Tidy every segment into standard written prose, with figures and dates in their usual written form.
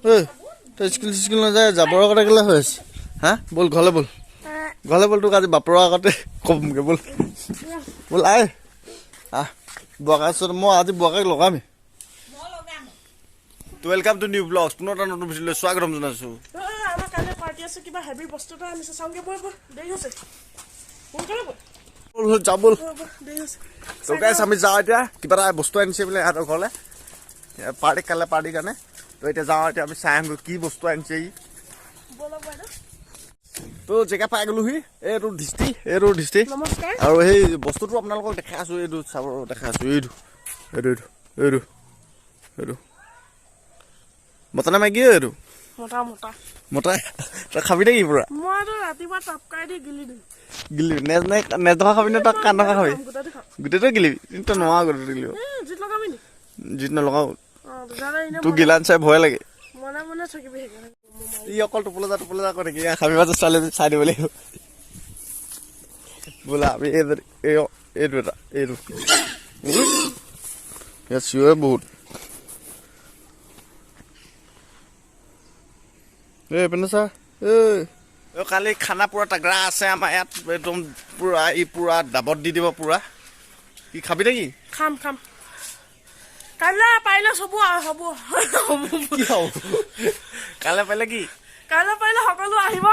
ঐ তই স্কুল নাযায় যাবৰ আগতে কেলে হৈ আছে হা বল ঘৰলৈ বল তোক আজি বাপৰৰ আগতে কমগে বল আয় আহ বগাইছত মই আজি বগাই লগামেই ৱেলকাম টু নিউ ব্লগছ পুনৰ এটা নতুন ভিডিঅ'লৈ স্বাগতম জনাইছোঁ আমাৰ কাইলৈ পাৰ্টি আছে কিবা হেভি বস্তু এটা আনিছে চাওঁগে বল দেৰি হৈছে বল তো গাইছ আমি যাওঁ এতিয়া কিবা এটা বস্তু আনিছে বোলে ইহঁতৰ ঘৰলৈ কাইলৈ পাৰ্টিৰ কাৰণে তো এতিয়া যাওঁ এতিয়া আমি চাই আহোঁ কি বস্তু আনিছে ই তো জেগা পাই গ'লোহি এইটো দৃষ্টি আৰু সেই বস্তুটো আপোনালোকক দেখাই আছোঁ এইটো চাব দেখাই আছোঁ এইটো মতা নে মাইকী এইটো মতা তই খাবি নেকি পুৰা ৰাতিপুৱা টপকাই দি গিলিবি নেজ থকা খাবি নে তই কাণ থকা খাবি গোটেইটো গিলিবি তই নোৱা গোটেইটো গিলিব জিত নলগাও তোৰ গিলান চাই ভয় লাগে ই অকল টোপোলা যা কৰে নেকি খাবি মাজত ছোৱালী চাই দিব লাগিব বোলা আমি এইটো ইয়াত চিঞৰে বহুত এইপিনে চা কালি খানা পুৰা তাগৰা আছে আমাৰ ইয়াত একদম পুৰা দাবত দি দিব পুৰা কি খাবি নেকি খাম কাইলৈ পাৰিলে হ'ব কি হ'ব কাইলৈ পাৰিলে কি কাইলৈ পাৰিলে সকলো আহিব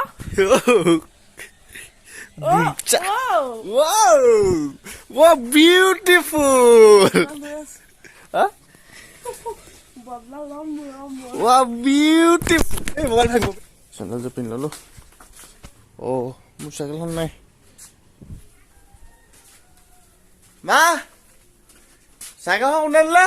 Wow, beautiful! Wow, beautiful! Hey, mobile phone. Sandal jo pin lolo. Oh, মোৰ চাইকেলখন নাই। মা চাইকেলখন উলিয়ালা?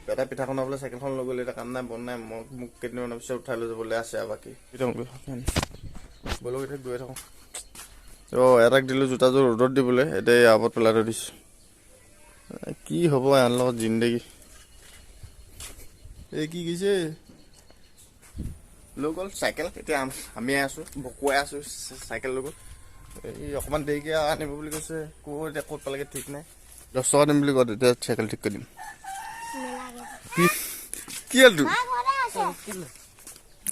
বেটা পিঠা বনাবলৈ চাইকেলখন লৈ গ'লে এটা কাম নাই বন নাই মোক কেইদিনমানৰ পিছত উঠাই লৈ যাবলৈ আছে আৰু বাকী বলো এতিয়া গৈ থাকোঁ এটাক দিলোঁ জোতাযোৰ ৰ'দত দিবলৈ এতিয়া আগত পেলাই থৈ দিছোঁ কি হ'ব এওঁৰ লগত জিন্দগী এই কি কৈছে লৈ গ'ল চাইকেল এতিয়া আমি আছোঁ বকুৱাই আছোঁ চাইকেল লৈ গ'ল এই অকণমান দেৰিকৈ আনিব বুলি কৈছে এতিয়া ক'ত পালেগৈ ঠিক নাই 10 টকা দিম বুলি কয় তেতিয়া চাইকেল ঠিক কৰি দিম কি হ'ল তোৰ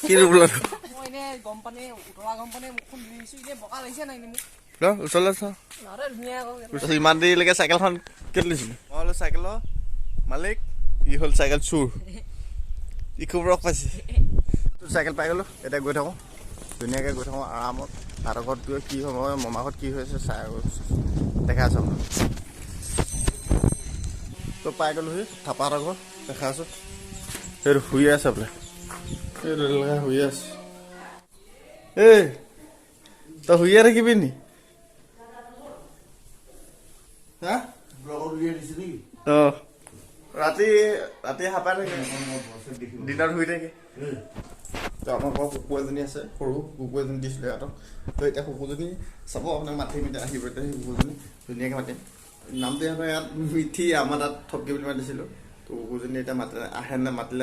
কি বোলা ইমান দেৰিলৈকে চাইকেলখন কেলে লৈছিলো মই হ'লো চাইকেলৰ মালিক ই হ'ল চাইকেল চুৰ ই খুব ৰস পাইছে তোৰ চাইকেল পাই গ'লো এতিয়া গৈ থাকোঁ ধুনীয়াকৈ গৈ থাকোঁ আৰামত তাহাঁতৰ ঘৰত গৈ কি হ'ব মামাৰ ঘৰত কি হৈছে চাই দেখাই আছোঁ তো পাই গ'লোহি থাপাহঁতৰ ঘৰ দেখাই আছোঁ সেইটো শুই আছে বোলে সেইটো শুই আছে এই তই শুইয়ে থাকিবি নি ৰাতি হাপাই থাকে দিনত শুই থাকে আমাৰ ঘৰৰ কুকুৰ এজনী আছে সৰু কুকুৰ এজনী দিছিলে সিহঁতক তো এতিয়া কুকুৰজনী চাব আপোনাক মাতিম এতিয়া আহিব এতিয়া সেই কুকুৰজনী ধুনীয়াকৈ মাতিম নামটো সিহঁতৰ ইয়াত মিঠি আমাৰ তাত থপকি বুলি মাতিছিলোঁ তো কুকুৰজনী এতিয়া মাতিলে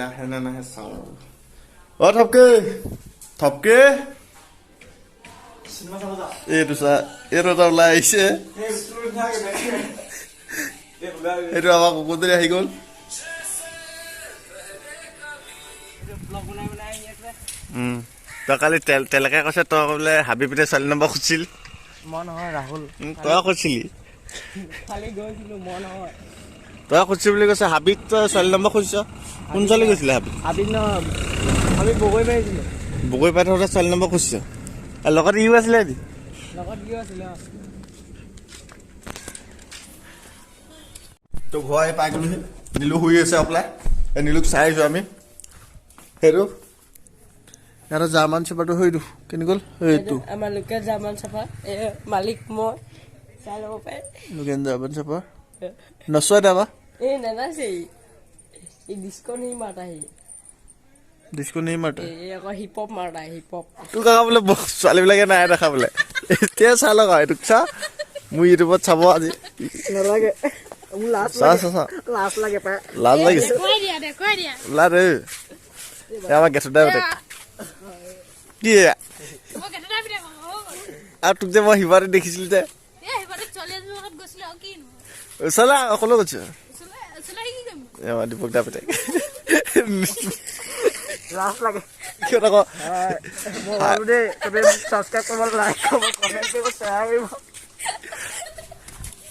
আহে নে নাহে চাওঁ থপকে এইটো চা এইটো এটা ওলাই আহিছে এইটো আমাৰ কুকুৰজনী আহি গ'ল তই কালি তেলেকে কৈছে তই বোলে হাবি পিনে ছোৱালী নম্বৰ খুজিছিল মই নহয় ৰাহুল তই খুজিছিলি তই খুজিছি বুলি কৈছে হাবিত তই ছোৱালী নম্বৰ খুজিছ কোন ছোৱালী কৈছিলে হাবিত নহয় আমি বগৈ পাইছিলোঁ বগৈ পাই থাকোঁতে ছোৱালী নম্বৰ খুজিছ লগত ইও আছিলে তো ঘৰ আহি পাই গ'লোহি নীলু শুই আছে অকলে নীলুক চাই আহিছোঁ আমি সেইটো ইয়াতে জাৰ্মান চেপাৰটো সেইটো কেনে গ'ল সেইটো আমাৰ লোকেল জাৰ্মান চেপাৰ মালিক মই চাই ল'ব পাৰে লোকেল জাৰ্মান চেপাৰ নচোৱা দাবা এই নানাছে এই ডিস্কো নেই মাৰতা এই আকৌ হিপ হপ মাৰতা তোৰ কাকা বোলে ছোৱালীবিলাকে নাই দেখা বোলে এতিয়া চাই লগ এইটোক চা মোৰ ইউটিউবত চাব আজি নালাগে লাজ লাগিছে আমাৰ গেছৰ দাই কি আৰু তোক যে মই শিৱাতে দেখিছিলো যে চলা অকলে গৈছো দীপক দা পিতাই লাজ লাগে কিয় আকৌ মই ভাবোঁ দেই চবেই ছাবস্ক্ৰাইব কৰিব লাইক কৰিব কমেণ্ট কৰিব শ্বেয়াৰ কৰিব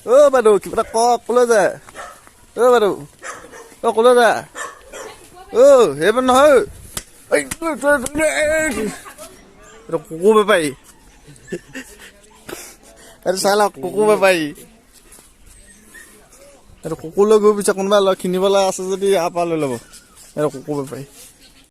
অ' বাইদেউ কিবা এটা কওক ক'লৈ যায় অ' বাইদেউ অ' ক'লৈ যায় অ' সেইবোৰ নহয় এইটো কুকুৰ বেপাৰী এইটো চাই লওক কুকুৰ বেপাৰী এইটো কুকুৰ লৈ গৈ পিছে কোনোবাই কিনিবলৈ আছে যদি ইয়াৰ পৰা লৈ ল'ব এইটো কুকুৰ বেপাৰী